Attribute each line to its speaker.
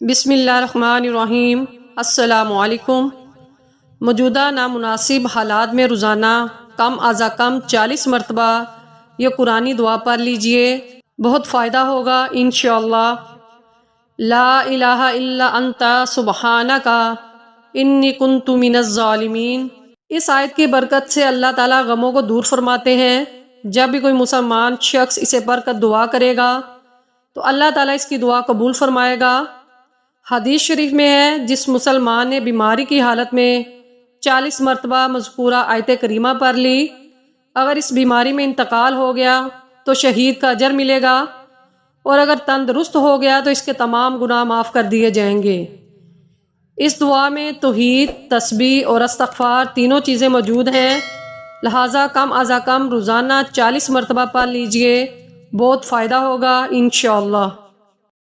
Speaker 1: بسم اللہ الرحمن الرحیم۔ السلام علیکم۔ موجودہ نامناسب حالات میں روزانہ کم ازا کم 40 مرتبہ یہ قرآنی دعا پڑھ لیجئے، بہت فائدہ ہوگا انشاءاللہ۔ لا الہ الا انت سبحانک انی کنت من الظالمین۔ اس آیت کی برکت سے اللہ تعالیٰ غموں کو دور فرماتے ہیں۔ جب بھی کوئی مسلمان شخص اسے پڑھ کر دعا کرے گا تو اللہ تعالیٰ اس کی دعا قبول فرمائے گا۔ حدیث شریف میں ہے، جس مسلمان نے بیماری کی حالت میں 40 مرتبہ مذکورہ آیت کریمہ پڑھ لی، اگر اس بیماری میں انتقال ہو گیا تو شہید کا اجر ملے گا، اور اگر تندرست ہو گیا تو اس کے تمام گناہ معاف کر دیے جائیں گے۔ اس دعا میں توحید، تسبیح اور استغفار تینوں چیزیں موجود ہیں، لہٰذا کم ازا کم روزانہ 40 مرتبہ پڑھ لیجئے، بہت فائدہ ہوگا انشاءاللہ۔